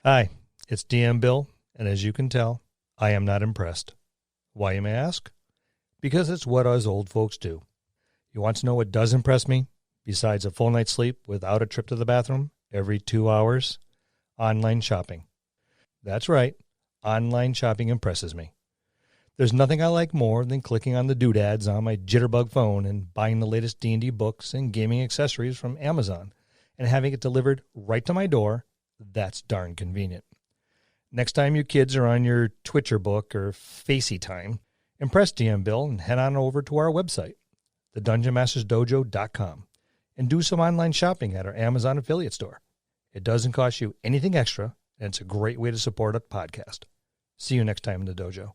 Hi, it's DM Bill, and as you can tell, I am not impressed. Why, you may ask? Because it's what us old folks do. You want to know what does impress me, besides a full night's sleep without a trip to the bathroom every 2 hours? Online shopping. That's right, online shopping impresses me. There's nothing I like more than clicking on the doodads on my jitterbug phone and buying the latest D&D books and gaming accessories from Amazon and having it delivered right to my door. That's darn convenient. Next time you kids are on your Twitcher book or Facey time, impress DM Bill and head on over to our website, thedungeonmastersdojo.com, and do some online shopping at our Amazon affiliate store. It doesn't cost you anything extra, and it's a great way to support a podcast. See you next time in the dojo.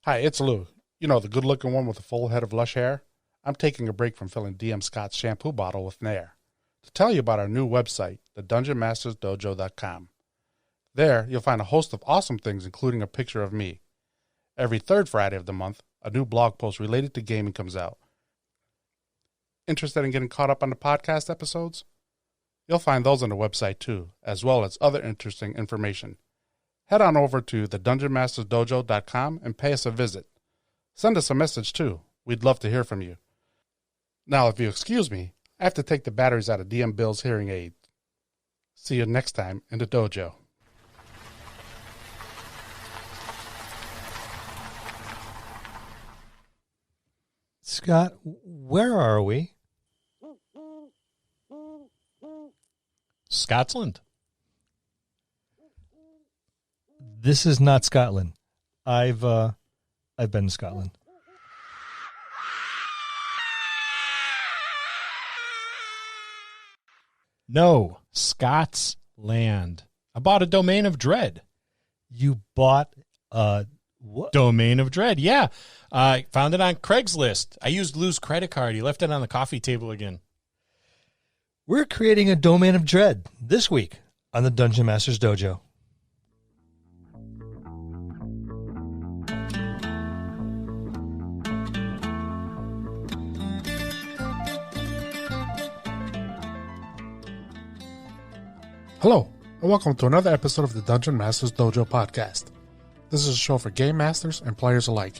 Hi, it's Lou. You know, the good-looking one with a full head of lush hair? I'm taking a break from filling DM Scott's shampoo bottle with Nair to tell you about our new website, thedungeonmastersdojo.com. There, you'll find a host of awesome things, including a picture of me. Every third Friday of the month, a new blog post related to gaming comes out. Interested in getting caught up on the podcast episodes? You'll find those on the website too, as well as other interesting information. Head on over to thedungeonmastersdojo.com and pay us a visit. Send us a message too. We'd love to hear from you. Now, if you excuse me, I have to take the batteries out of DM Bill's hearing aid. See you next time in the dojo. Scott, where are we? Scotland. This is not Scotland. I've been to Scotland. No, Scots land. I bought a domain of dread. You bought what? Domain of dread, yeah. I found it on Craigslist. I used Lou's credit card. He left it on the coffee table again. We're creating a domain of dread this week on the Dungeon Masters Dojo. Hello, and welcome to another episode of the Dungeon Masters Dojo podcast. This is a show for game masters and players alike.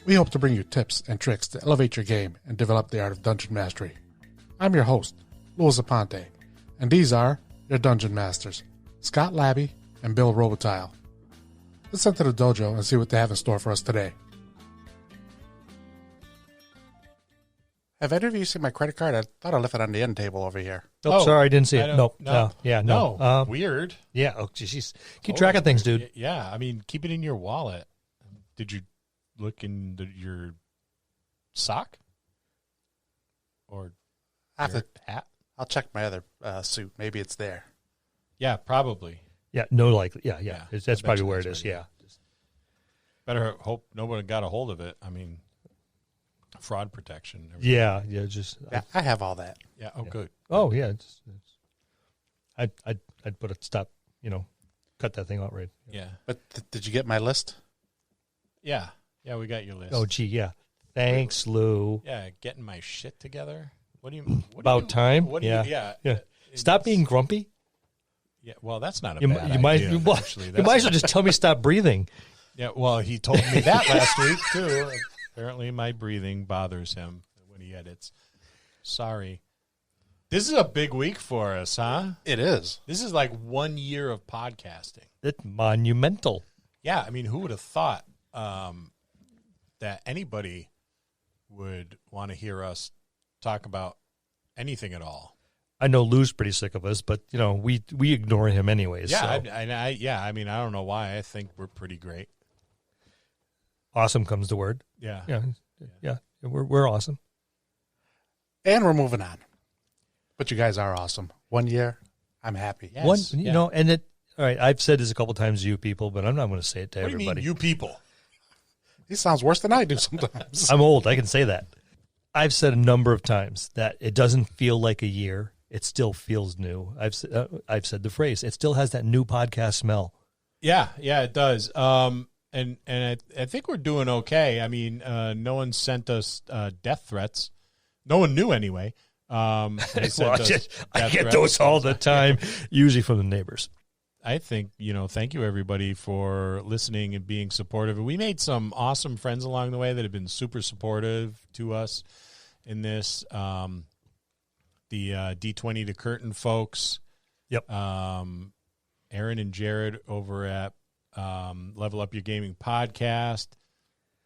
We hope to bring you tips and tricks to elevate your game and develop the art of dungeon mastery. I'm your host, Louis Aponte, and these are your Dungeon Masters, Scott Labby and Bill Robitaille. Let's enter the dojo and see what they have in store for us today. Have any of you seen my credit card? I thought I left it on the end table over here. Oh, sorry, I didn't see it. No. No. Weird. Yeah. Oh, geez. Keep track of things, dude. Yeah, I mean, keep it in your wallet. Did you look in your sock? Or your hat? I'll check my other suit. Maybe it's there. Yeah, probably. Yeah, no likely. Yeah. That's probably where it is. Yeah. Better hope nobody got a hold of it. I mean, fraud protection. Everything. Yeah. I have all that. Yeah. Oh, yeah. good. Oh, yeah. I'd put a stop. Cut that thing out right. Yeah. But did you get my list? Yeah. Yeah, we got your list. Oh, gee, yeah. Thanks, Lou. Yeah, getting my shit together. What do you? About time. What do yeah. you? Yeah. Yeah. Stop being grumpy. Yeah. Well, that's not a You bad idea. You might as well just tell me stop breathing. Yeah. Well, he told me that last week too. Apparently, my breathing bothers him when he edits. Sorry. This is a big week for us, huh? It is. This is like 1 year of podcasting. It's monumental. Yeah, I mean, who would have thought that anybody would want to hear us talk about anything at all? I know Lou's pretty sick of us, but we ignore him anyways. Yeah, so. I mean, I don't know why. I think we're pretty great. Awesome comes the word. Yeah. Yeah. We're awesome. And we're moving on. But you guys are awesome. 1 year, I'm happy. Yes. All right, I've said this a couple times to you people, but I'm not going to say it to everybody. What do you mean, you people? He sounds worse than I do sometimes. I'm old. I can say that. I've said a number of times that it doesn't feel like a year. It still feels new. I've said the phrase. It still has that new podcast smell. Yeah, it does. And I think we're doing okay. I mean, no one sent us death threats. No one knew anyway. I get those all the time, usually from the neighbors. think, thank you everybody for listening and being supportive. We made some awesome friends along the way that have been super supportive to us in this. The D20 to Curtain folks. Yep. Aaron and Jared over at Level Up Your Gaming Podcast.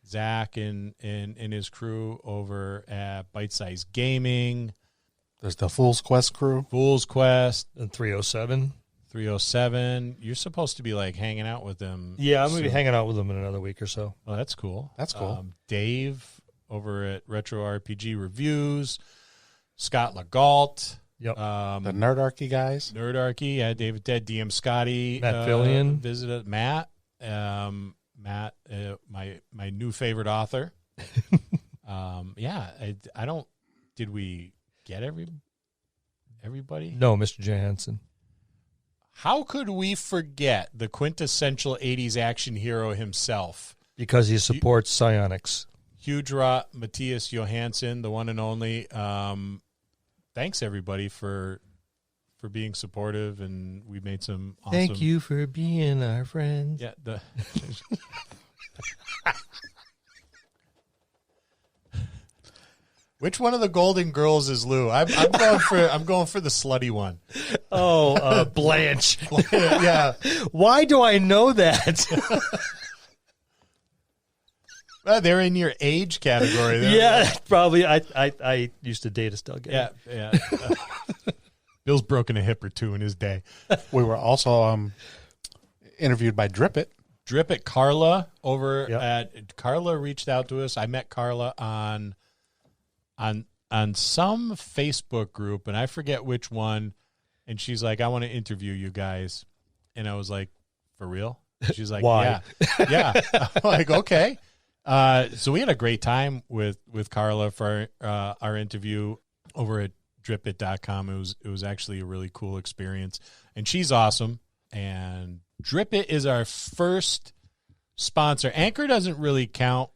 Zach and his crew over at Bite Size Gaming. There's the Fool's Quest crew. Fool's Quest. And 307. 307. You're supposed to be like hanging out with them. Yeah, I'm going to be hanging out with them in another week or so. Oh, that's cool. That's cool. Dave over at Retro RPG Reviews. Scott Legault. Yep. The Nerdarchy guys. Nerdarchy. Yeah, David Dead. DM Scotty. Matt Fillion. Visited Matt. Matt, my new favorite author. I don't. Did we get everybody? No, Mr. Johansson. How could we forget the quintessential 80s action hero himself? Because he supports psionics. Hudra Matthias Johansson, the one and only. Thanks everybody for being supportive, and we made some awesome... Thank you for being our friend. Yeah. Which one of the Golden Girls is Lou? I'm going for the slutty one. Oh, Blanche. Yeah. Why do I know that? Well, they're in your age category. Yeah, probably. I used to date Estelle Getty. Yeah. Bill's broken a hip or two in his day. We were also interviewed by Drip It. Drip It Carla over at Carla reached out to us. I met Carla on some Facebook group, and I forget which one. And she's like, "I want to interview you guys," and I was like, "For real?" She's like, Why? Yeah. I'm like, okay. So we had a great time with Carla for our interview over at dripit.com. It was actually a really cool experience, and she's awesome. And Dripit is our first sponsor. Anchor doesn't really count.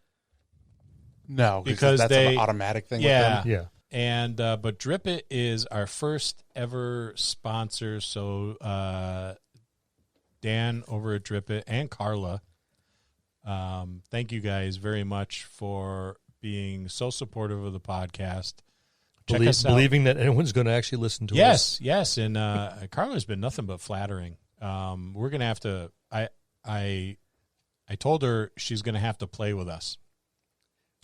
No, because that's they an automatic thing. Yeah, with them. Yeah. And but Dripit is our first ever sponsor. So Dan over at Dripit and Carla, thank you guys very much for being so supportive of the podcast. Check us out. Believing that anyone's going to actually listen to us. Yes. And Carla's been nothing but flattering. We're going to have to, I told her she's going to have to play with us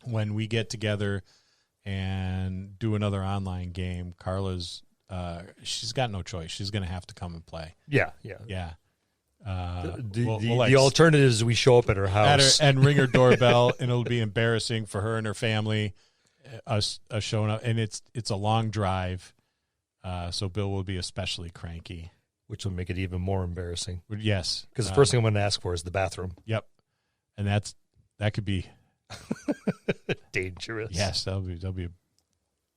when we get together and do another online game. Carla's, she's got no choice. She's going to have to come and play. Yeah. The alternative is we show up at her house and ring her doorbell, and it'll be embarrassing for her and her family. Us showing up, and it's a long drive, so Bill will be especially cranky, which will make it even more embarrassing. Yes, because the first thing I'm going to ask for is the bathroom. Yep, and that could be dangerous. Yes, that'll be.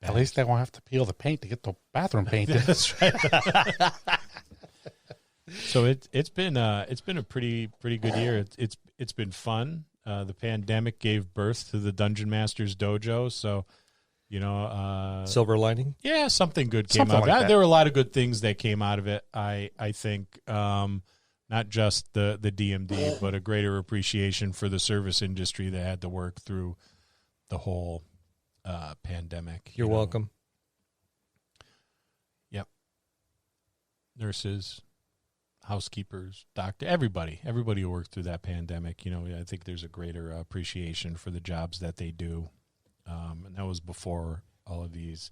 At least they won't have to peel the paint to get the bathroom painted. That's right. So it's been a pretty good year. It's been fun. The pandemic gave birth to the Dungeon Masters Dojo, so silver lining. Yeah, something good came out of it. There were a lot of good things that came out of it. I think not just the DMD, but a greater appreciation for the service industry that had to work through the whole pandemic. You're welcome. Yep. Nurses, housekeepers, doctor, everybody who worked through that pandemic. I think there's a greater appreciation for the jobs that they do. And that was before all of these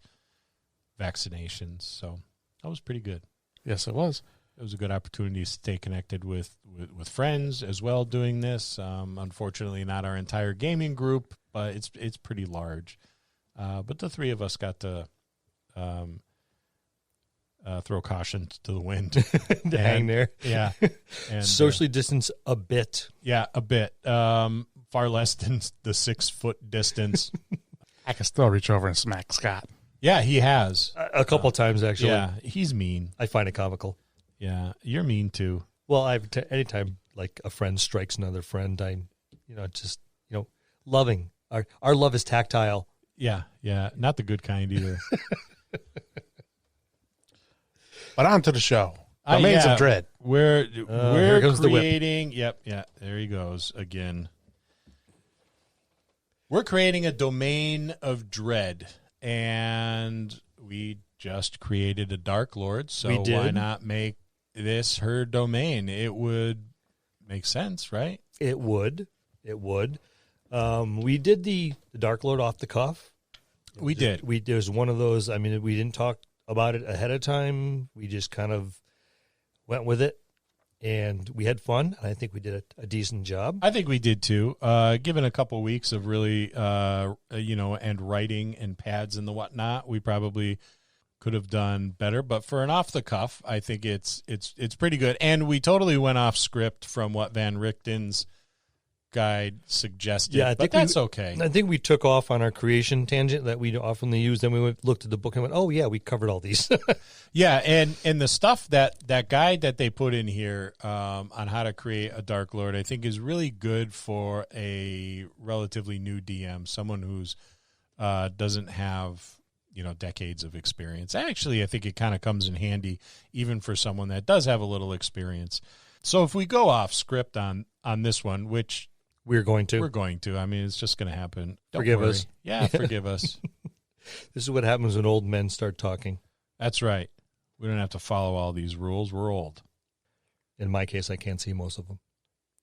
vaccinations. So that was pretty good. Yes, it was. It was a good opportunity to stay connected with friends as well doing this. Unfortunately, not our entire gaming group, but it's pretty large. But the three of us got to throw caution to the wind. Hang there. Yeah. And socially distance a bit. Yeah, a bit. Far less than the 6 foot distance. I can still reach over and smack Scott. Yeah, he has. A couple times, actually. Yeah, he's mean. I find it comical. Yeah, you're mean, too. Well, anytime, like, a friend strikes another friend, loving. Our love is tactile. Yeah. Not the good kind, either. But on to the show. Domains of Dread. We're here comes the whip. creating. Yep, yeah. There he goes again. We're creating a domain of dread, and we just created a Dark Lord. So why not make this her domain? It would make sense, right? It would. It would. We did the Dark Lord off the cuff. We did. There's one of those. I mean, we didn't talk about it ahead of time. We just kind of went with it, and we had fun. I think we did a decent job. I think we did too. Given a couple weeks of really, and writing and pads and the whatnot, we probably could have done better. But for an off the cuff, I think it's pretty good. And we totally went off script from what Van Richten's guide suggested. Yeah, but that's okay. I think we took off on our creation tangent that we often use. Then we looked at the book and went, "Oh yeah, we covered all these." Yeah, and the stuff that guide that they put in here on how to create a Dark Lord, I think is really good for a relatively new DM, someone who's doesn't have decades of experience. Actually, I think it kind of comes in handy even for someone that does have a little experience. So if we go off script on this one, which we're going to. I mean, it's just going to happen. Forgive us. Yeah, forgive us. This is what happens when old men start talking. That's right. We don't have to follow all these rules. We're old. In my case, I can't see most of them.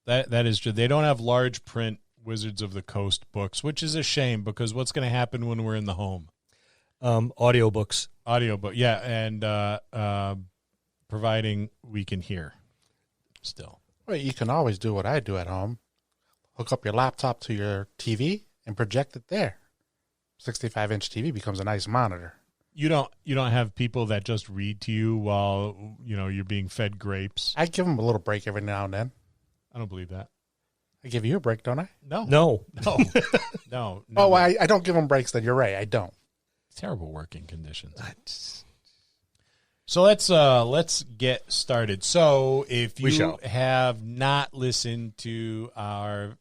That is true. They don't have large print Wizards of the Coast books, which is a shame because what's going to happen when we're in the home? Audiobooks. Audiobook, yeah, and providing we can hear still. Well, you can always do what I do at home. Hook up your laptop to your TV and project it there. 65-inch TV becomes a nice monitor. You don't have people that just read to you while you're being fed grapes. I give them a little break every now and then. I don't believe that. I give you a break, don't I? No. Oh, I don't give them breaks. Then you're right. I don't. Terrible working conditions. So let's get started. So if you have not listened to our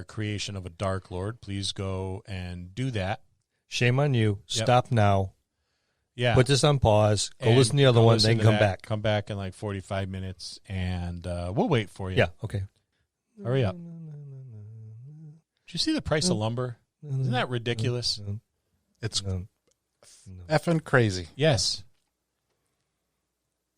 creation of a Dark Lord, please go and do that. Shame on you. Yep. Stop now. Yeah. Put this on pause. Go listen to the other one, then come back. Come back in like 45 minutes, and we'll wait for you. Yeah, okay. Hurry up. Did you see the price of lumber? Isn't that ridiculous? It's effing crazy. Yes.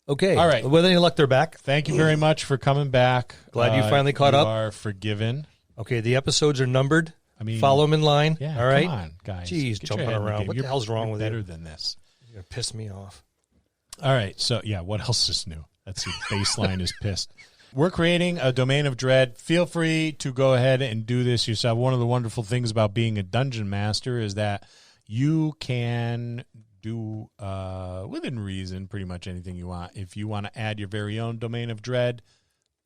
Okay. All right. With any luck, they're back. Thank you very much for coming back. Glad you finally caught up. You are forgiven. Okay, the episodes are numbered. I mean, follow them in line. Yeah, all right. Come on, guys. Jeez, jumping around. What the hell's wrong with you? Better than this. You're gonna piss me off. All right. So yeah, what else is new? That's your baseline is pissed. We're creating a domain of dread. Feel free to go ahead and do this yourself. One of the wonderful things about being a dungeon master is that you can do within reason pretty much anything you want. If you want to add your very own domain of dread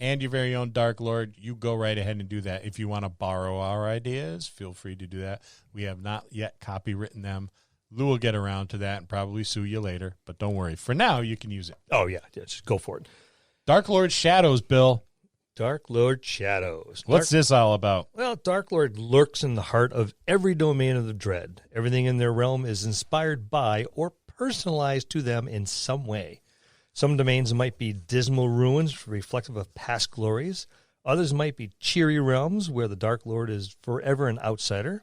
and your very own Dark Lord, you go right ahead and do that. If you want to borrow our ideas, feel free to do that. We have not yet copywritten them. Lou will get around to that and probably sue you later, but don't worry. For now, you can use it. Oh, yeah. Just go for it. Dark Lord Shadows, Bill. Dark Lord Shadows. What's this all about? Well, Dark Lord lurks in the heart of every domain of the dread. Everything in their realm is inspired by or personalized to them in some way. Some domains might be dismal ruins reflective of past glories. Others might be cheery realms where the Dark Lord is forever an outsider.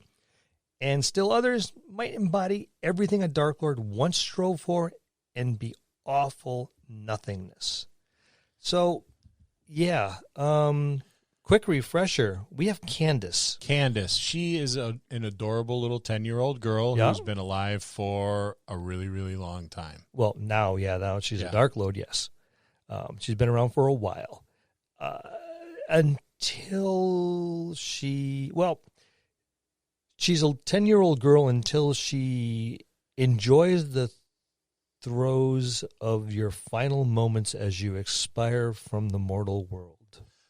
And still others might embody everything a Dark Lord once strove for and be awful nothingness. So, yeah, quick refresher. We have Candice. Candice. She is an adorable little 10-year-old girl who's been alive for a really, really long time. Well, now she's a Dark Lord, yes. She's been around for a while. Until she's a 10-year-old girl until she enjoys the throes of your final moments as you expire from the mortal world.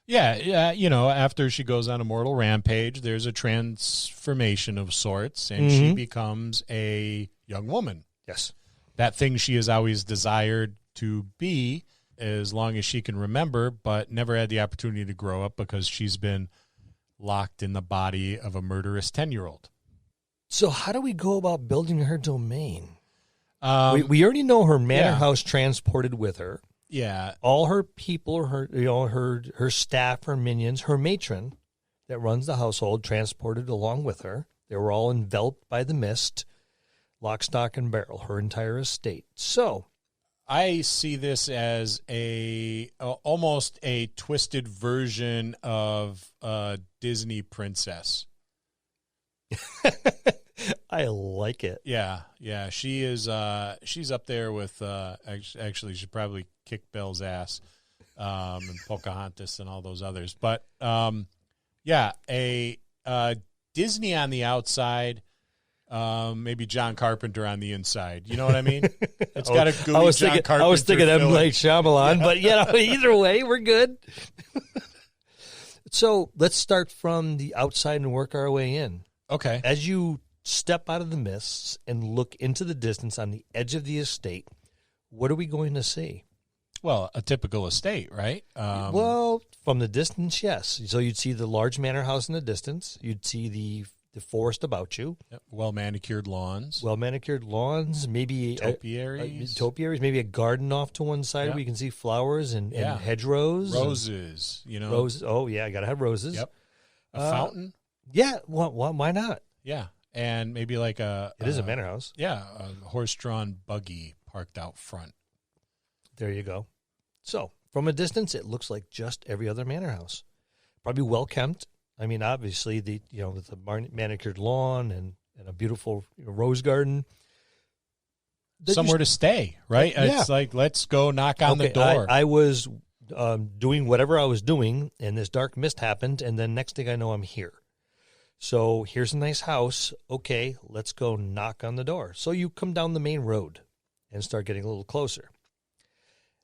Yeah, after she goes on a mortal rampage, there's a transformation of sorts, and she becomes a young woman. Yes. That thing she has always desired to be as long as she can remember, but never had the opportunity to grow up because she's been locked in the body of a murderous 10-year-old. So how do we go about building her domain? We already know her manor house transported with her. Yeah. All her people, her staff, her minions, her matron that runs the household, transported along with her. They were all enveloped by the mist, lock, stock, and barrel, her entire estate. So I see this as almost a twisted version of a Disney princess. I like it. Yeah. She is. She's up there with. Actually, she probably kicked Belle's ass, and Pocahontas and all those others. But yeah, a Disney on the outside. Maybe John Carpenter on the inside. You know what I mean? It's got a gooey John Carpenter. I was thinking M. Night Shyamalan, Yeah. but either way, we're good. So let's start from the outside and work our way in. Okay. As you step out of the mists and look into the distance on the edge of the estate, what are we going to see? Well, a typical estate, right? Well, from the distance, yes. So you'd see the large manor house in the distance. You'd see the forest about you. Well-manicured lawns. Maybe topiaries. Maybe a garden off to one side where you can see flowers and hedgerows. Roses, Roses. Oh, yeah, got to have roses. Yep. A fountain? Yeah, why not? Yeah. And maybe like It is a manor house. Yeah, a horse-drawn buggy parked out front. There you go. So, from a distance, it looks like just every other manor house. Probably well-kept. I mean, obviously, with the manicured lawn and a beautiful rose garden. Somewhere to stay, right? Yeah. It's like, let's go knock on the door. I was doing whatever I was doing, and this dark mist happened, and then next thing I know, I'm here. So here's a nice house. Okay, let's go knock on the door. So you come down the main road and start getting a little closer.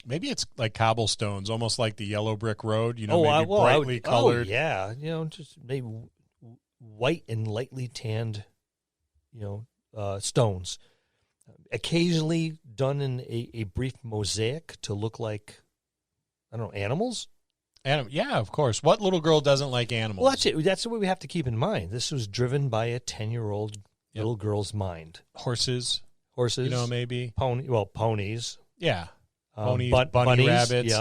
Maybe it's like cobblestones, almost like the yellow brick road, brightly colored. Oh, yeah, just maybe white and lightly tanned, stones. Occasionally done in a brief mosaic to look like, I don't know, animals? Yeah, of course. What little girl doesn't like animals? Well, that's it. That's what we have to keep in mind. This was driven by a 10-year-old little girl's mind. Horses, maybe. Ponies. Yeah. Ponies, bunny bunnies, rabbits,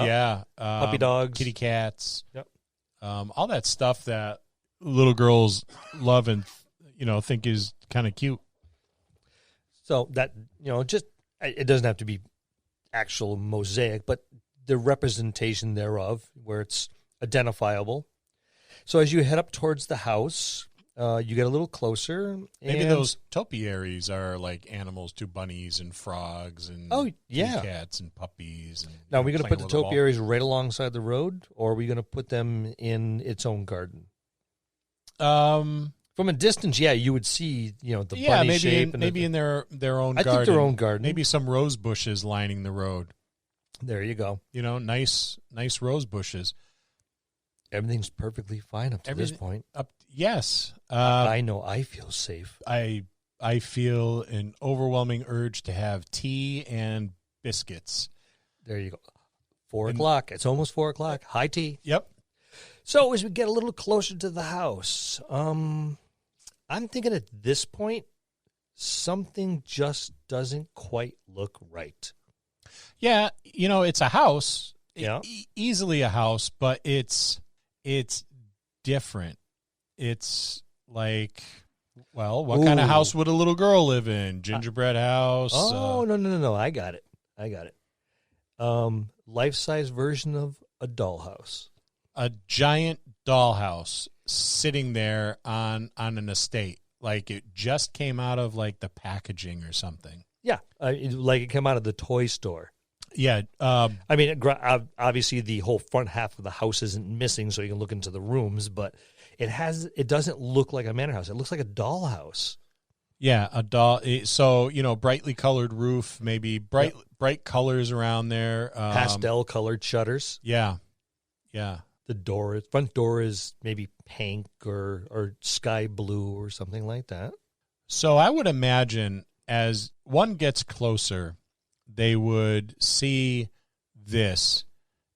puppy dogs, kitty cats. Yep. All that stuff that little girls love and think is kind of cute. So that it doesn't have to be actual mosaic, but the representation thereof, where it's identifiable. So as you head up towards the house, you get a little closer. Maybe those topiaries are like animals too, bunnies and frogs and cats and puppies. And, now, are we going to put the topiaries right alongside the road, or are we going to put them in its own garden? From a distance, you would see the bunny shape. Maybe in their own garden. I think their own garden. Maybe some rose bushes lining the road. There you go. Nice rose bushes. Everything's perfectly fine up to this point. Yes. I know I feel safe. I feel an overwhelming urge to have tea and biscuits. There you go. 4 o'clock. It's almost 4 o'clock. High tea. Yep. So as we get a little closer to the house, I'm thinking at this point, something just doesn't quite look right. Yeah. It's a house. Yeah. Easily a house, but it's different. It's like, well, what kind of house would a little girl live in? Gingerbread house? Oh, no. I got it. Life-size version of a dollhouse. A giant dollhouse sitting there on an estate. Like it just came out of like the packaging or something. Yeah. Like it came out of the toy store. Yeah. I mean, obviously the whole front half of the house isn't missing, so you can look into the rooms, but it doesn't look like a manor house. It looks like a dollhouse. Yeah, a doll. So, brightly colored roof, maybe bright colors around there. Pastel colored shutters. Yeah. The front door is maybe pink or sky blue or something like that. So I would imagine as one gets closer, they would see this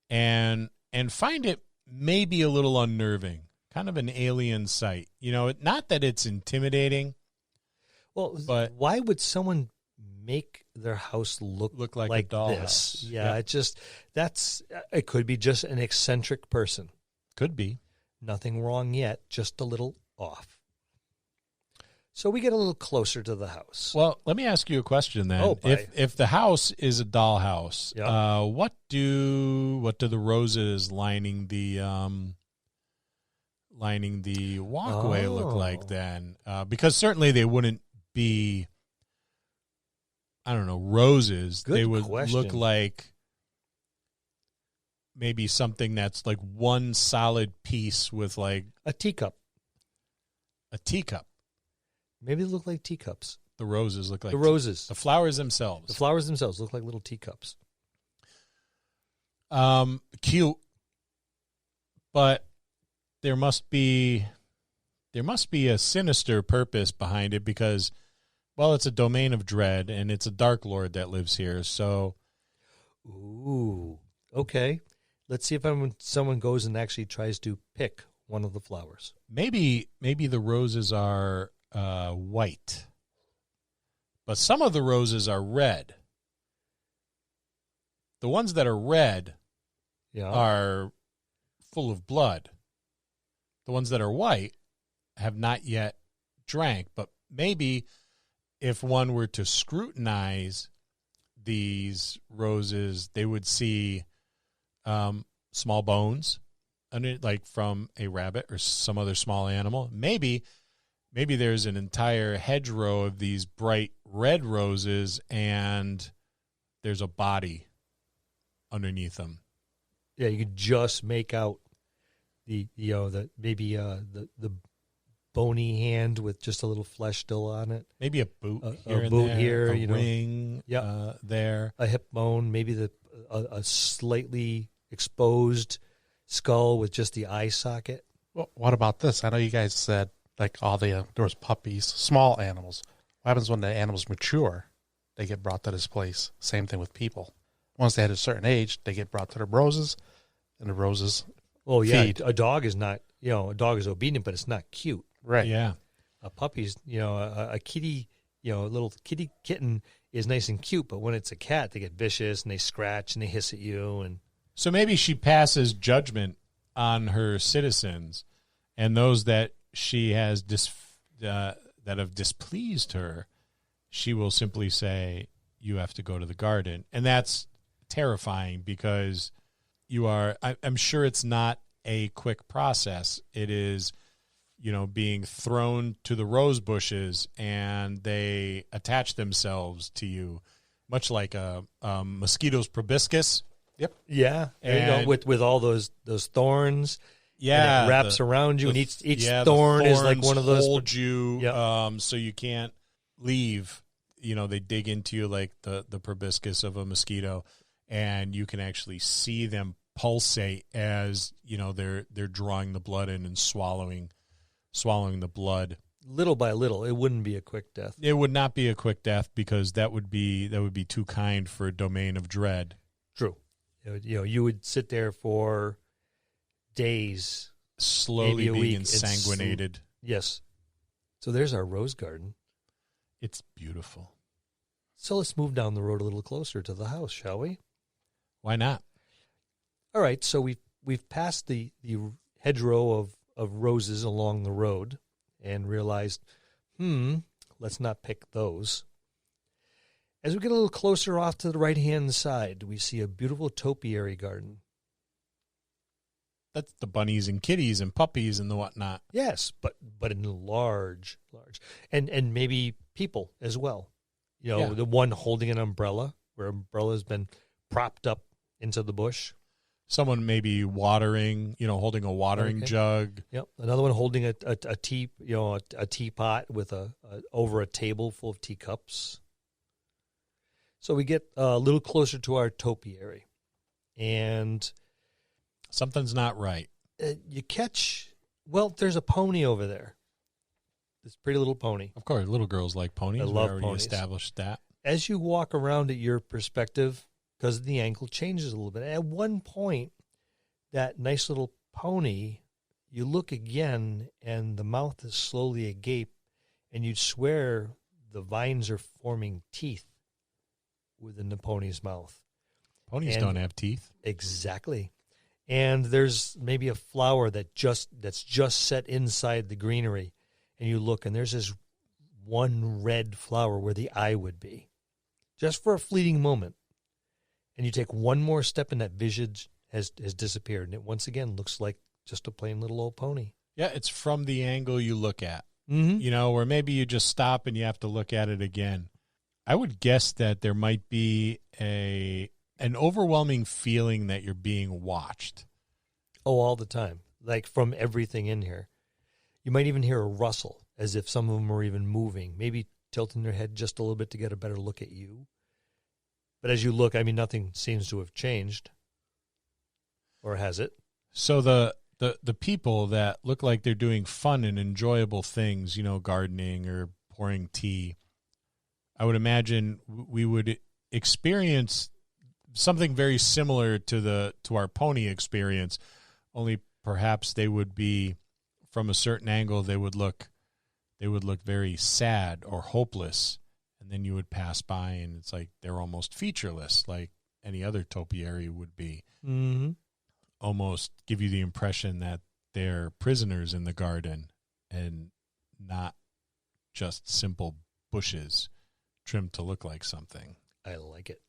and find it maybe a little unnerving, kind of an alien sight. Not that it's intimidating. Well, but why would someone make their house look like a this. dollhouse. Yeah, it could be just an eccentric person. Could be. Nothing wrong yet, just a little off. So we get a little closer to the house. Well, let me ask you a question then. Oh, if the house is a dollhouse, Yeah. what do the roses lining the walkway look like then? Because certainly they wouldn't be, I don't know, roses. Good They would question. look like maybe something that's like one solid piece with like A teacup. a teacup. Maybe they look like teacups. The roses look like The roses. the flowers themselves. The flowers themselves look like little teacups. Cute, but there must be a sinister purpose behind it because, well, it's a domain of dread and it's a dark lord that lives here. So, Ooh. Okay. Let's see if someone goes and actually tries to pick one of the flowers. maybe the roses are white, but some of the roses are red. The ones that are red Yeah. are full of blood. The ones that are white have not yet drank, but maybe if one were to scrutinize these roses, they would see small bones, like from a rabbit or some other small animal. Maybe there's an entire hedgerow of these bright red roses, and there's a body underneath them. Yeah, you could just make out the bony hand with just a little flesh still on it. Maybe a boot A here and boot there, here, a you know. ring Yep. there. A hip bone, maybe a slightly exposed skull with just the eye socket. Well, what about this? I know you guys said like there was puppies, small animals. What happens when the animals mature? They get brought to this place. Same thing with people. Once they hit a certain age, they get brought to the roses, and the roses Oh yeah, feed. a dog is not. A dog is obedient, but it's not cute. Right. Yeah. A puppy's, a kitty, a little kitty kitten is nice and cute, but when it's a cat, they get vicious and they scratch and they hiss at you. And So maybe she passes judgment on her citizens, and those that she has that have displeased her, she will simply say, "You have to go to the garden," and that's terrifying because I'm sure it's not a quick process. It is, being thrown to the rose bushes, and they attach themselves to you, much like a mosquito's proboscis. Yep. yeah, there you And- go, with all those thorns. Yeah, and it wraps around you, and each the thorn is like thorns one of those. hold you, Yep. so you can't leave. They dig into you like the proboscis of a mosquito, and you can actually see them pulsate as they're drawing the blood in and swallowing the blood. Little by little, it wouldn't be a quick death. It would not be a quick death because that would be too kind for a domain of dread. True. You would sit there for days. Slowly Maybe a being week. insanguinated. Yes. So there's our rose garden. It's beautiful. So let's move down the road a little closer to the house, shall we? Why not? All right. So we've passed the hedgerow of roses along the road and realized, let's not pick those. As we get a little closer off to the right-hand side, we see a beautiful topiary garden. That's the bunnies and kitties and puppies and the whatnot. Yes, but in large, and maybe people as well. Yeah. The one holding an umbrella, where umbrella has been propped up into the bush. Someone maybe watering, holding a watering Okay. jug. Yep, another one holding a teapot with over a table full of teacups. So we get a little closer to our topiary, and Something's not right. you catch. Well, there's a pony over there. This pretty little pony. Of course, little girls like ponies. I We love already ponies. established that. As you walk around at your perspective, because the angle changes a little bit. At one point, that nice little pony, you look again, and the mouth is slowly agape, and you'd swear the vines are forming teeth within the pony's mouth. Ponies don't have teeth. Exactly. And there's maybe a flower that's just set inside the greenery, and you look, and there's this one red flower where the eye would be, just for a fleeting moment. And you take one more step, and that vision has disappeared, and it once again looks like just a plain little old pony. Yeah, it's from the angle you look at. Mm-hmm. You know, or maybe you just stop and you have to look at it again. I would guess that there might be an overwhelming feeling that you're being watched. Oh, all the time, like from everything in here. You might even hear a rustle, as if some of them are even moving, maybe tilting their head just a little bit to get a better look at you. But as you look, I mean, nothing seems to have changed. Or has it? So the people that look like they're doing fun and enjoyable things, you know, gardening or pouring tea, I would imagine we would experience something very similar to our pony experience, only perhaps they would be, from a certain angle, they would look very sad or hopeless, and then you would pass by and it's like they're almost featureless, like any other topiary would be. Mm-hmm. Almost give you the impression that they're prisoners in the garden and not just simple bushes trimmed to look like something. I like it.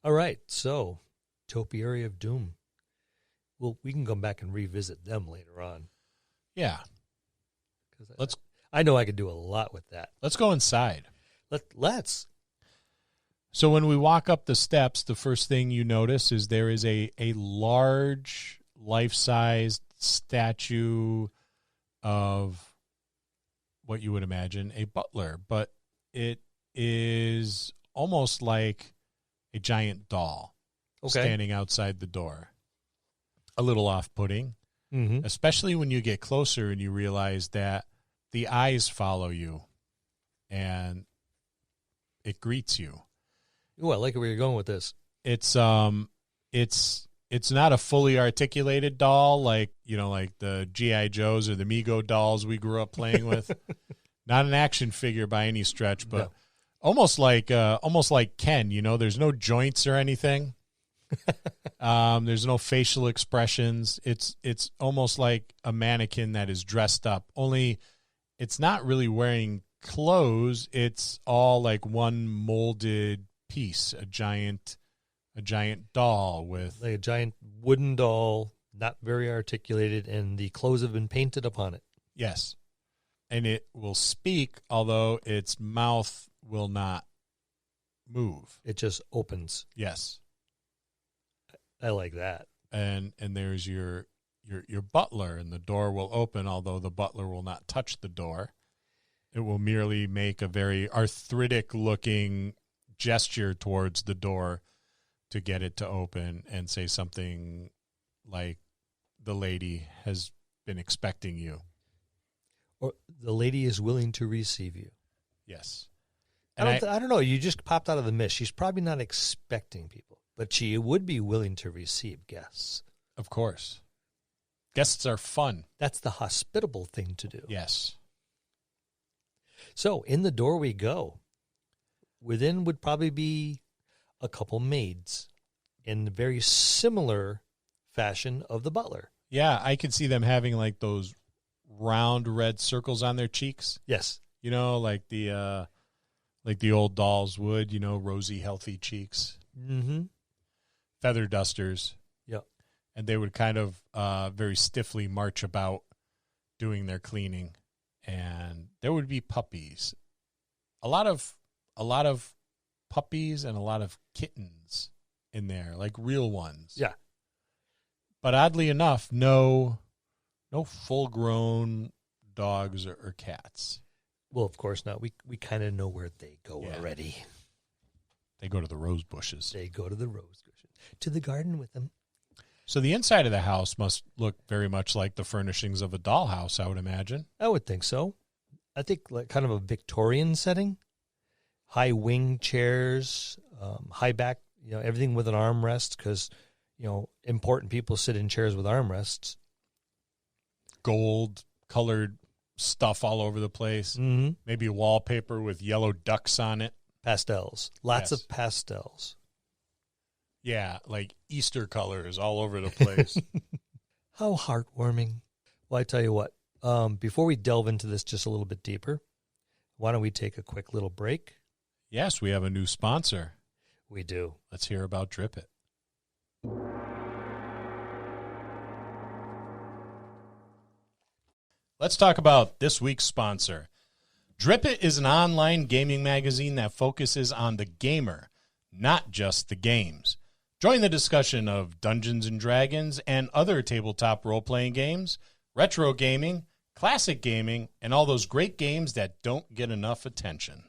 All right, so Topiary of Doom. Well, we can come back and revisit them later on. Yeah. I know I could do a lot with that. Let's go inside. Let's. So when we walk up the steps, the first thing you notice is there is a large, life-sized statue of what you would imagine a butler, but it is almost like a giant doll standing outside the door. A little off-putting, especially when you get closer and you realize that the eyes follow you and it greets you. Ooh, I like where you're going with this. It's not a fully articulated doll like the G.I. Joes or the Mego dolls we grew up playing with. Not an action figure by any stretch, but almost like Ken. You know, there's no joints or anything. There's no facial expressions. It's almost like a mannequin that is dressed up. Only it's not really wearing clothes. It's all like one molded piece, a giant doll with like a giant wooden doll, not very articulated, and the clothes have been painted upon it. Yes. And it will speak, although its mouth will not move. It just opens. Yes. I like that. And there's your butler, and the door will open, although the butler will not touch the door. It will merely make a very arthritic-looking gesture towards the door to get it to open and say something like, "The lady has been expecting you." Or the lady is willing to receive you. Yes. And I don't know. You just popped out of the mist. She's probably not expecting people, but she would be willing to receive guests. Of course. Guests are fun. That's the hospitable thing to do. Yes. So in the door we go. Within would probably be a couple maids in the very similar fashion of the butler. Yeah, I can see them having like those round red circles on their cheeks. Yes. You know, like the old dolls would, you know, rosy, healthy cheeks. Mm-hmm. Feather dusters. Yep. And they would kind of very stiffly march about doing their cleaning. And there would be puppies. A lot of puppies and a lot of kittens in there, like real ones. Yeah. But oddly enough, no full-grown dogs or cats. Well, of course not. We kind of know where they go already. They go to the rose bushes. They go to the rose bushes. To the garden with them. So the inside of the house must look very much like the furnishings of a dollhouse, I would imagine. I would think so. I think like kind of a Victorian setting. High wing chairs, high back, everything with an armrest because, important people sit in chairs with armrests. Gold-colored stuff all over the place. Mm-hmm. Maybe wallpaper with yellow ducks on it. Pastels. Lots Yes. of pastels. Yeah, like Easter colors all over the place. How heartwarming. Well, I tell you what, before we delve into this just a little bit deeper, why don't we take a quick little break? Yes, we have a new sponsor. We do. Let's hear about Drip It. Let's talk about this week's sponsor. Drip It is an online gaming magazine that focuses on the gamer, not just the games. Join the discussion of Dungeons & Dragons and other tabletop role-playing games, retro gaming, classic gaming, and all those great games that don't get enough attention.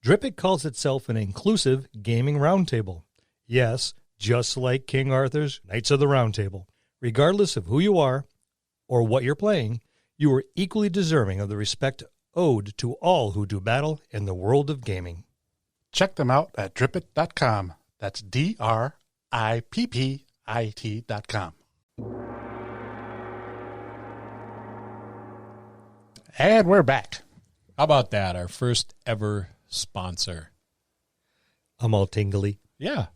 Drip It calls itself an inclusive gaming roundtable. Yes, just like King Arthur's Knights of the Round Table. Regardless of who you are or what you're playing, you are equally deserving of the respect owed to all who do battle in the world of gaming. Check them out at drippit.com. That's DRIPPIT.com. And we're back. How about that? Our first ever sponsor. I'm all tingly. Yeah,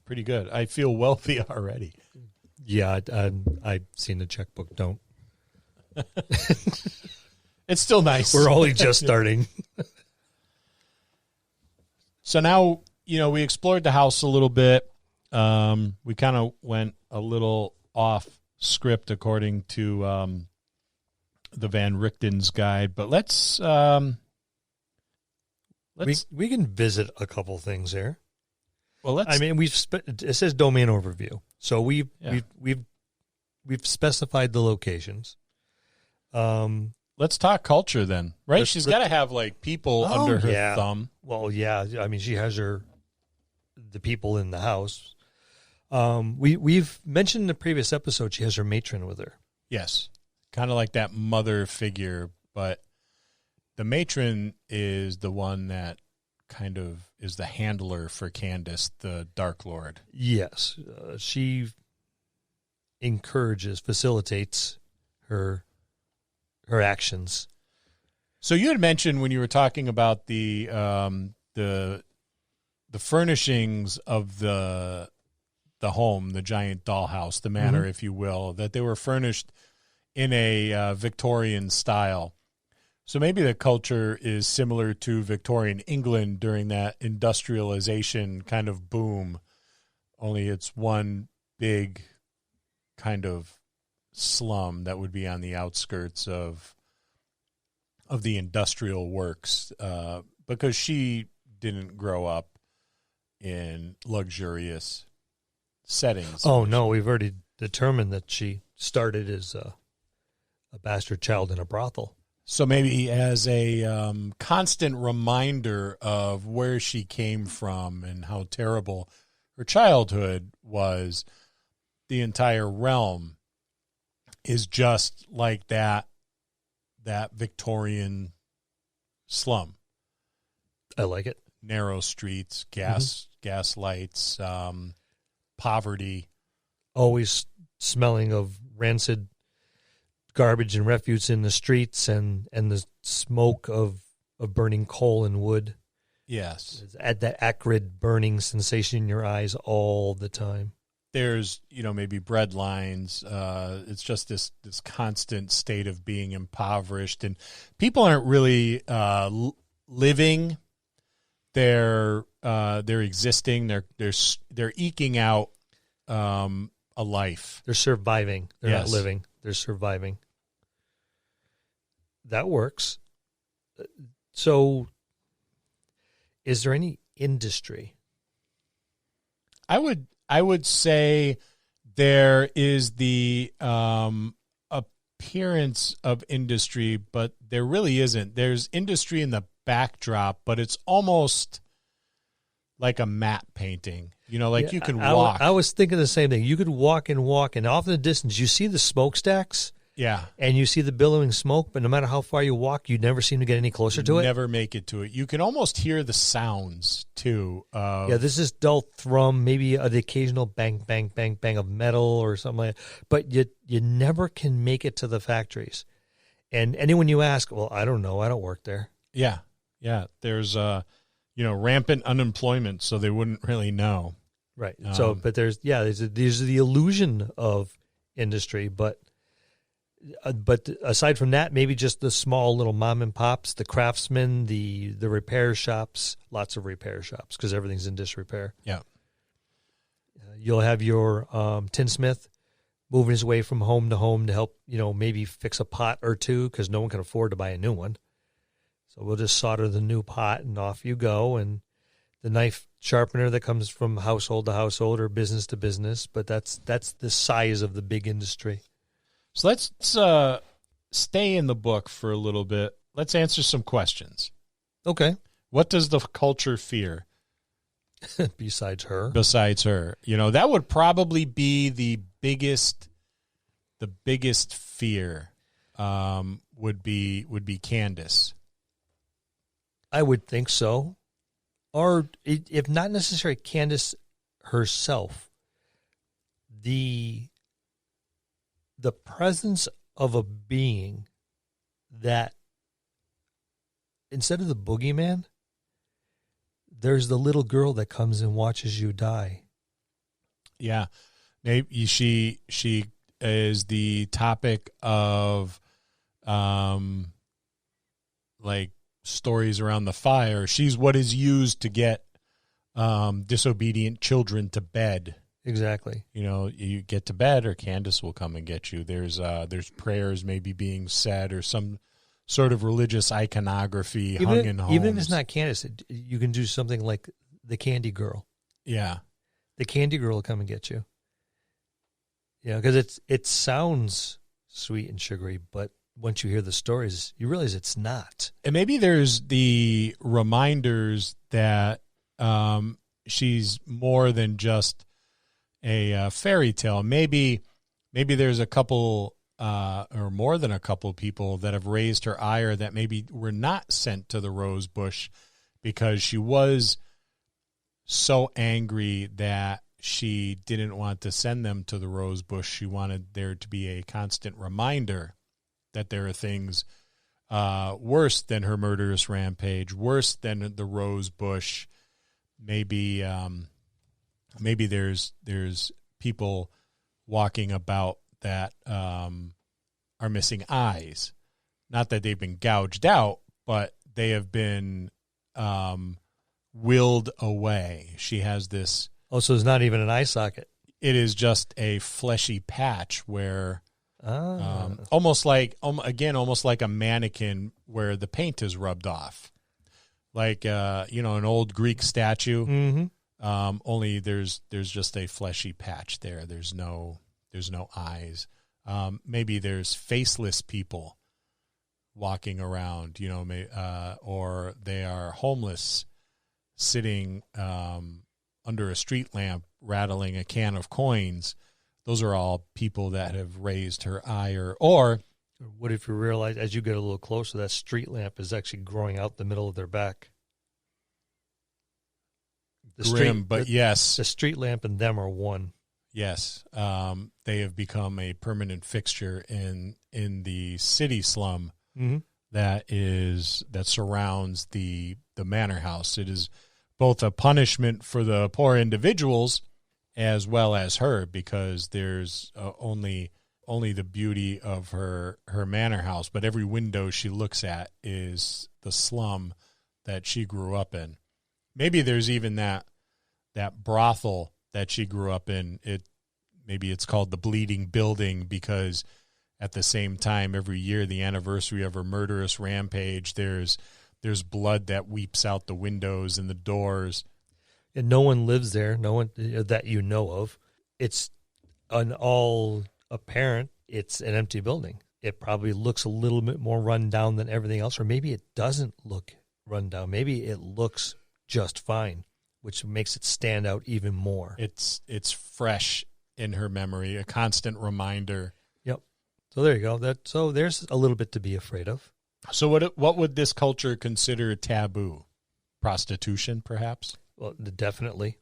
pretty good. I feel wealthy already. Yeah, I've seen the checkbook. Don't. It's still nice. We're only just starting. So now, we explored the house a little bit. We kind of went a little off script according to the Van Richten's guide, but let's we can visit a couple things there. Well, I mean, it says domain overview, so we've specified the locations. Let's talk culture then, right? She's got to have like people under her thumb. Well, yeah. I mean, she has the people in the house. We've mentioned in the previous episode she has her matron with her. Yes, kind of like that mother figure, but the matron is the one that kind of is the handler for Candice, the Dark Lord. Yes, she facilitates her actions. So you had mentioned when you were talking about the furnishings of the home, the giant dollhouse, the manor, if you will, that they were furnished in a Victorian style. So maybe the culture is similar to Victorian England during that industrialization kind of boom, only it's one big kind of slum that would be on the outskirts of the industrial works, because she didn't grow up in luxurious settings. Oh, no, we've already determined that she started as a bastard child in a brothel. So maybe as a constant reminder of where she came from and how terrible her childhood was, the entire realm is just like that Victorian slum. I like it. Narrow streets, gas lights, poverty. Always smelling of rancid garbage and refuse in the streets, and the smoke of burning coal and wood. Yes. Add that acrid burning sensation in your eyes all the time. There's, maybe bread lines. It's just this constant state of being impoverished, and people aren't really living. They're existing. They're eking out a life. They're surviving. They're not living. They're surviving. That works. So, is there any industry? I would say there is the appearance of industry, but there really isn't. There's industry in the backdrop, but it's almost like a matte painting. You can walk. I was thinking the same thing. You could walk, and off in the distance, you see the smokestacks. Yeah. And you see the billowing smoke, but no matter how far you walk, you never seem to get any closer to it. Never make it to it. You can almost hear the sounds, too. This is dull thrum, maybe the occasional bang, bang, bang, bang of metal or something like that. But you never can make it to the factories. And anyone you ask, well, I don't know. I don't work there. Yeah. Yeah. There's rampant unemployment, so they wouldn't really know. Right. So, but there's the illusion of industry, but aside from that, maybe just the small little mom and pops, the craftsmen, the repair shops, lots of repair shops because everything's in disrepair. Yeah. You'll have your tinsmith moving his way from home to home to help, maybe fix a pot or two because no one can afford to buy a new one. So we'll just solder the new pot and off you go. And the knife sharpener that comes from household to household or business to business, but that's the size of the big industry. So let's stay in the book for a little bit. Let's answer some questions. Okay. What does the culture fear? Besides her? Besides her. That would probably be the biggest fear would be Candice. I would think so. Or if not necessarily Candice herself, the presence of a being that instead of the boogeyman, there's the little girl that comes and watches you die. Yeah. Maybe she is the topic of like stories around the fire. She's what is used to get disobedient children to bed. Exactly. You get to bed or Candice will come and get you. There's prayers maybe being said or some sort of religious iconography hung in homes. Even if it's not Candice, you can do something like the Candy Girl. Yeah. The Candy Girl will come and get you. Because it sounds sweet and sugary, but once you hear the stories, you realize it's not. And maybe there's the reminders that she's more than just a fairy tale. Maybe there's a couple or more than a couple people that have raised her ire that maybe were not sent to the rose bush because she was so angry that she didn't want to send them to the rose bush. She wanted there to be a constant reminder that there are things worse than her murderous rampage, worse than the rose bush. Maybe there's people walking about that are missing eyes. Not that they've been gouged out, but they have been willed away. She has this. Oh, so it's not even an eye socket. It is just a fleshy patch where almost like a mannequin where the paint is rubbed off. Like, an old Greek statue. Mm-hmm. Only there's just a fleshy patch there. There's no eyes. Maybe there's faceless people walking around, or they are homeless sitting under a street lamp rattling a can of coins. Those are all people that have raised her ire. Or what if you realize as you get a little closer, that street lamp is actually growing out the middle of their back? Yes. The street lamp and them are one. Yes. They have become a permanent fixture in the city slum that surrounds the manor house. It is both a punishment for the poor individuals as well as her, because there's only the beauty of her manor house, but every window she looks at is the slum that she grew up in. Maybe there's even that brothel that she grew up in. Maybe it's called the Bleeding Building because at the same time every year, the anniversary of her murderous rampage, there's blood that weeps out the windows and the doors. And no one lives there, no one that you know of. It's an all apparent, it's an empty building. It probably looks a little bit more run down than everything else, or maybe it doesn't look run down. Maybe it looks just fine, which makes it stand out even more. It's fresh in her memory, a constant reminder. Yep. So there you go. So there's a little bit to be afraid of. So what would this culture consider taboo? Prostitution, perhaps? Well, definitely,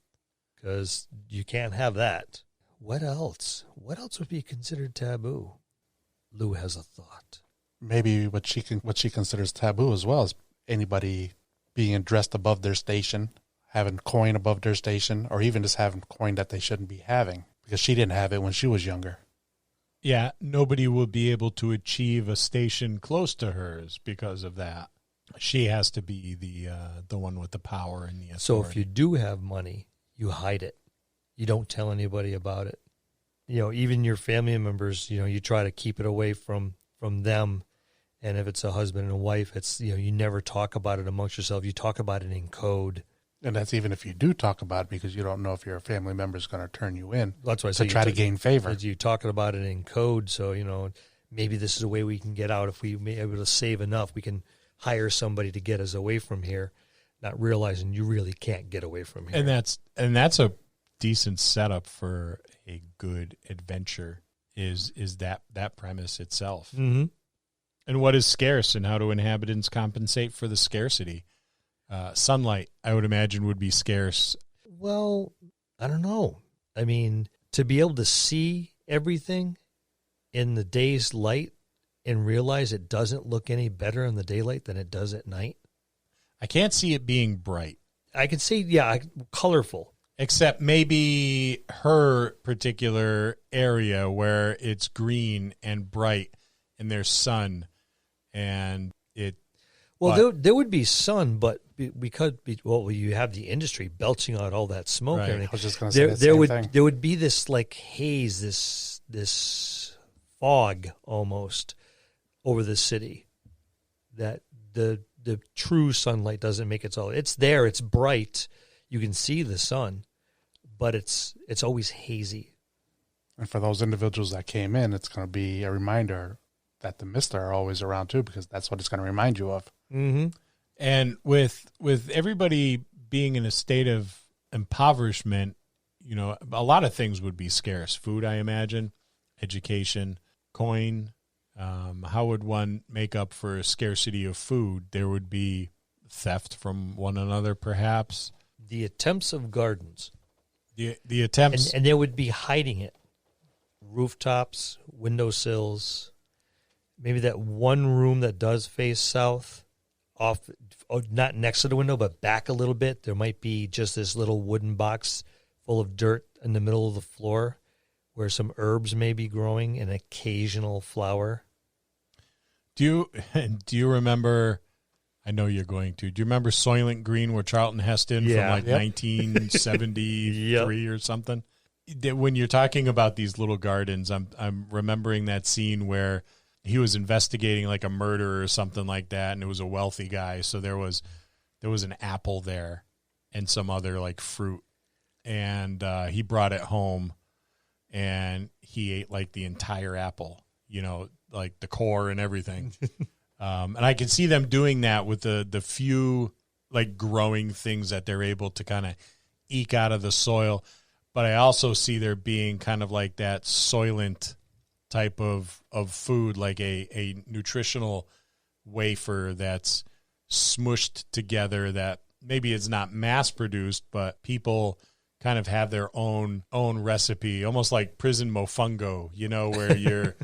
because you can't have that. What else? What else would be considered taboo? Lou has a thought. Maybe what she considers taboo as well is anybody being dressed above their station, having coin above their station, or even just having coin that they shouldn't be having because she didn't have it when she was younger. Yeah, nobody will be able to achieve a station close to hers because of that. She has to be the one with the power and the authority. So if you do have money, you hide it. You don't tell anybody about it. Even your family members, you try to keep it away from them. And if it's a husband and a wife, it's, you never talk about it amongst yourself. You talk about it in code. And that's even if you do talk about it because you don't know if your family member is going to turn you in. That's why I to say try to gain favor. You're talking about it in code, so maybe this is a way we can get out. If we may be able to save enough, we can hire somebody to get us away from here, not realizing you really can't get away from here. And that's a decent setup for a good adventure. Is that premise itself? Mm-hmm. And what is scarce, and how do inhabitants compensate for the scarcity? Sunlight, I would imagine, would be scarce. Well, I don't know. I mean, to be able to see everything in the day's light and realize it doesn't look any better in the daylight than it does at night. I can't see it being bright. I can see, colorful. Except maybe her particular area where it's green and bright and there's sun and it. Well, there would be sun, but because you have the industry belching out all that smoke. Right. And I was just going to say there would be this like haze, this fog almost over the city that the true sunlight doesn't make its all. It's there, it's bright, you can see the sun, but it's always hazy. And for those individuals that came in, it's going to be a reminder that the Mister are always around too, because that's what it's going to remind you of. Mm-hmm. And with everybody being in a state of impoverishment, a lot of things would be scarce. Food, I imagine, education, coin. How would one make up for a scarcity of food? There would be theft from one another, perhaps. The attempts of gardens. The attempts. And they would be hiding it. Rooftops, windowsills, maybe that one room that does face south, off, not next to the window, but back a little bit. There might be just this little wooden box full of dirt in the middle of the floor where some herbs may be growing, an occasional flower. Do you remember, I know you're going to, do you remember Soylent Green where Charlton Heston from 1973 or something? When you're talking about these little gardens, I'm remembering that scene where he was investigating like a murder or something like that, and it was a wealthy guy. So there was an apple there and some other like fruit, and he brought it home, and he ate like the entire apple, like the core and everything. And I can see them doing that with the few like growing things that they're able to kind of eke out of the soil. But I also see there being kind of like that Soylent type of food, like a nutritional wafer that's smushed together that maybe it's not mass produced, but people kind of have their own recipe, almost like prison mofongo, where you're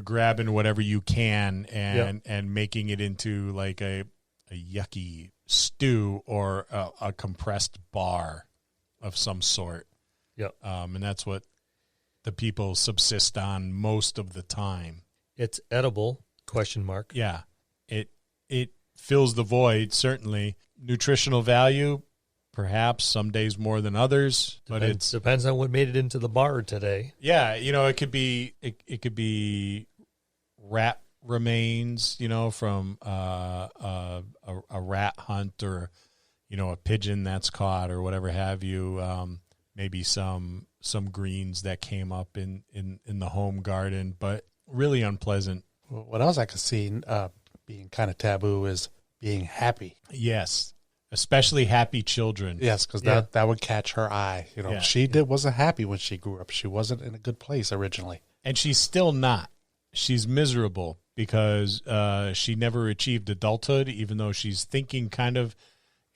grabbing whatever you can and making it into like a yucky stew or a compressed bar of some sort. Yep. And that's what the people subsist on most of the time. It's edible, ? Yeah. It fills the void, certainly. Nutritional value, perhaps some days more than others, but it depends on what made it into the bar today. Yeah, it could be rat remains, from a rat hunt, or a pigeon that's caught, or whatever have you. Maybe some greens that came up in the home garden, but really unpleasant. What else I could see being kind of taboo is being happy. Yes, especially happy children. Yes, because that would catch her eye. She wasn't happy when she grew up. She wasn't in a good place originally. And she's still not. She's miserable because she never achieved adulthood, even though she's thinking kind of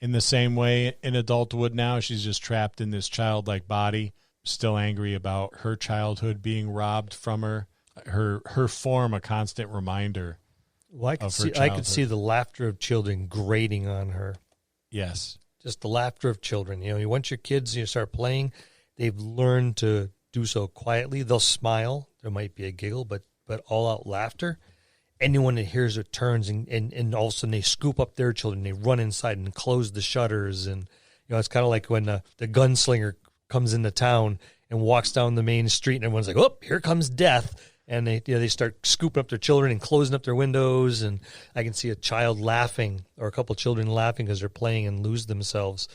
in the same way an adult would now. She's just trapped in this childlike body, still angry about her childhood being robbed from her. Her form, a constant reminder. Well, I could see the laughter of children grating on her. Yes. Just the laughter of children. You know, once your kids, you start playing, they've learned to do so quietly. They'll smile. There might be a giggle, but all out laughter. Anyone that hears it turns and all of a sudden they scoop up their children. They run inside and close the shutters. And, you know, it's kind of like when the gunslinger comes into town and walks down the main street and everyone's like, oh, here comes death. And they start scooping up their children and closing up their windows. And I can see a child laughing or a couple children laughing because they're playing and lose themselves.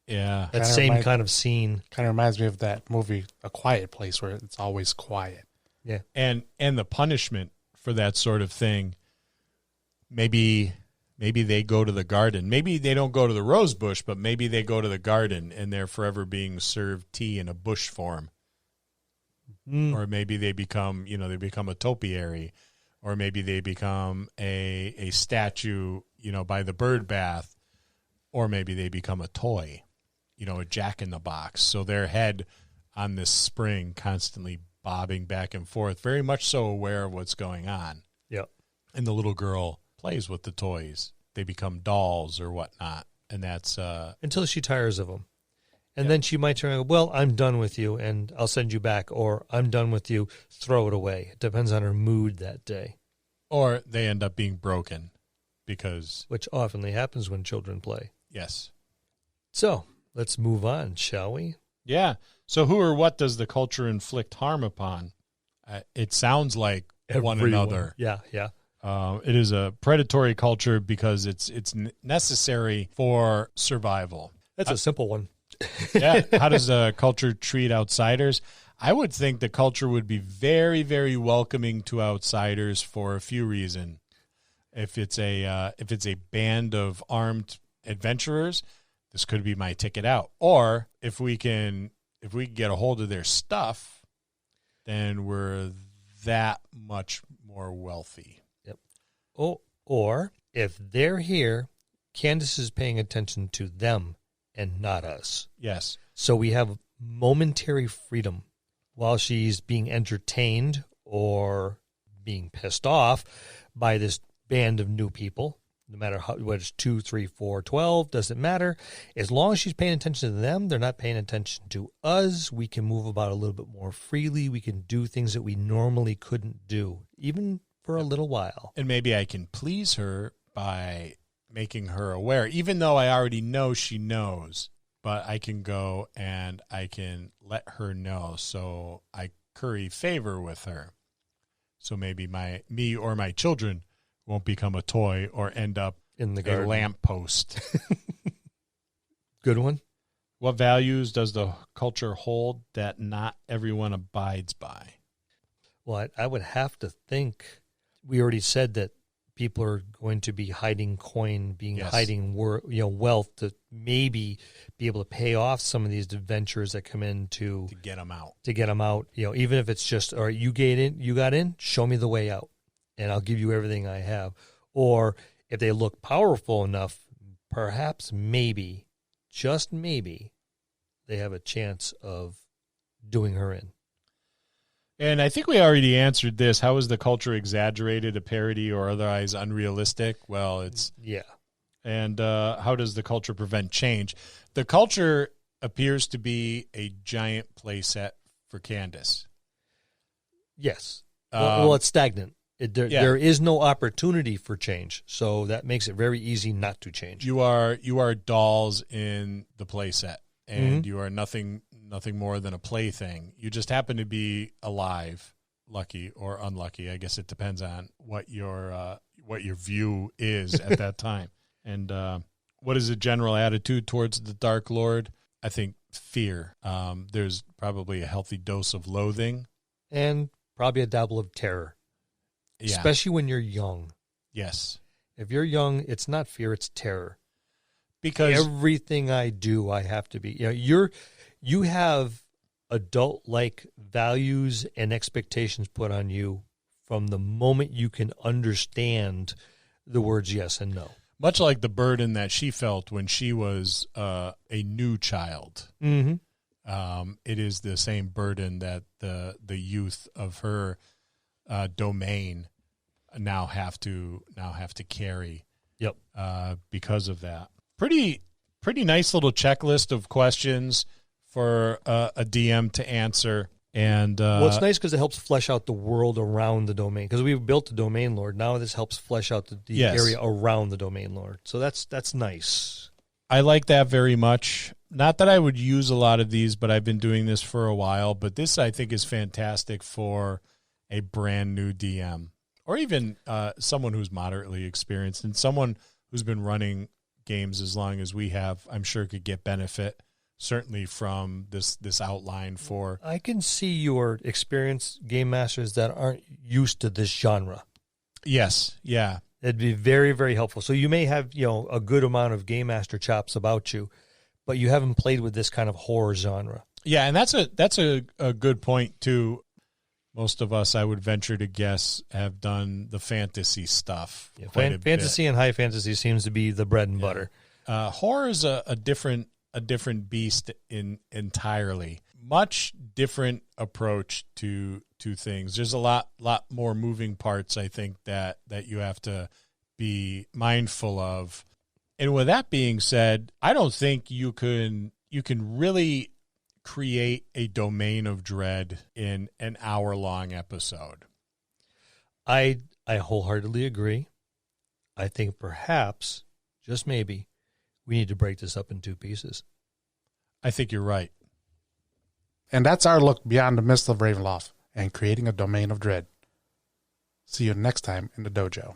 Yeah. That same kind of scene. Kind of reminds me of that movie, A Quiet Place, where it's always quiet. Yeah. And the punishment for that sort of thing, maybe they go to the garden. Maybe they don't go to the rose bush, but maybe they go to the garden and they're forever being served tea in a bush form. Or maybe they become a topiary, or maybe they become a statue, by the bird bath, or maybe they become a toy, a jack-in-the-box. So their head on this spring constantly bobbing back and forth, very much so aware of what's going on. Yep. And the little girl plays with the toys. They become dolls or whatnot. And that's... until she tires of them. And then she might turn around, well, I'm done with you, and I'll send you back. Or I'm done with you, throw it away. It depends on her mood that day. Or they end up being broken because... which often happens when children play. Yes. So, let's move on, shall we? Yeah. So who or what does the culture inflict harm upon? It sounds like one another. Yeah. It is a predatory culture because it's necessary for survival. That's a simple one. Yeah. How does the culture treat outsiders? I would think the culture would be very, very welcoming to outsiders for a few reasons. If it's a band of armed adventurers, this could be my ticket out. Or if we can get a hold of their stuff, then we're that much more wealthy. Yep. Oh, or if they're here, Candice is paying attention to them and not us. Yes. So we have momentary freedom while she's being entertained or being pissed off by this band of new people. No matter what it's 2, 3, 4, 12, doesn't matter. As long as she's paying attention to them, they're not paying attention to us. We can move about a little bit more freely. We can do things that we normally couldn't do, even for a little while. And maybe I can please her by making her aware, even though I already know she knows, but I can go and I can let her know. So I curry favor with her. So maybe me or my children won't become a toy or end up in the a garden. lamppost. Good one. What values does the culture hold that not everyone abides by? Well, I would have to think, we already said that people are going to be hiding coin, hiding wealth to maybe be able to pay off some of these adventures that come in to get them out. Even if it's just, all right, you got in, show me the way out, and I'll give you everything I have. Or if they look powerful enough, perhaps maybe, just maybe, they have a chance of doing her in. And I think we already answered this. How is the culture exaggerated, a parody, or otherwise unrealistic? Well, it's... Yeah. And how does the culture prevent change? The culture appears to be a giant playset for Candice. Yes. Well, it's stagnant. There is no opportunity for change, so that makes it very easy not to change. You are dolls in the playset, and you are nothing more than a plaything. You just happen to be alive, lucky or unlucky. I guess it depends on what your view is at that time. And what is the general attitude towards the Dark Lord? I think fear. There's probably a healthy dose of loathing, and probably a dabble of terror. Yeah. Especially when you're young. Yes. If you're young, it's not fear, it's terror. Because everything I do, I have to be. You have adult-like values and expectations put on you from the moment you can understand the words yes and no. Much like the burden that she felt when she was a new child. Mm-hmm. It is the same burden that the youth of her domain now have to carry. Yep. Because of that. Pretty pretty nice little checklist of questions for a DM to answer. And well, it's nice because it helps flesh out the world around the domain. Because we've built the domain lord. Now this helps flesh out the area around the domain lord. So that's nice. I like that very much. Not that I would use a lot of these, but I've been doing this for a while. But this, I think, is fantastic for a brand new DM or even someone who's moderately experienced, and someone who's been running games as long as we have, I'm sure could get benefit certainly from this outline for. I can see your experienced game masters that aren't used to this genre. Yes. Yeah. It'd be very, very helpful. So you may have, a good amount of game master chops about you, but you haven't played with this kind of horror genre. Yeah, and that's a good point too. Most of us, I would venture to guess, have done the fantasy stuff. Yeah, fantasy and high fantasy seems to be the bread and butter. Horror is a different beast entirely. Much different approach to things. There's a lot more moving parts, I think, that you have to be mindful of. And with that being said, I don't think you can really create a domain of dread in an hour-long episode. I wholeheartedly agree. I think perhaps, just maybe, we need to break this up in 2 pieces. I think you're right. And that's our look beyond the mist of Ravenloft and creating a domain of dread. See you next time in the dojo.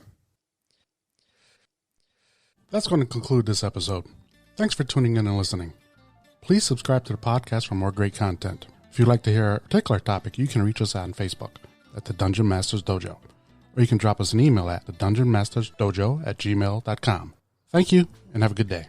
That's going to conclude this episode. Thanks for tuning in and listening. Please subscribe to the podcast for more great content. If you'd like to hear a particular topic, you can reach us on Facebook at the Dungeon Masters Dojo, or you can drop us an email at thedungeonmastersdojo@gmail.com. Thank you, and have a good day.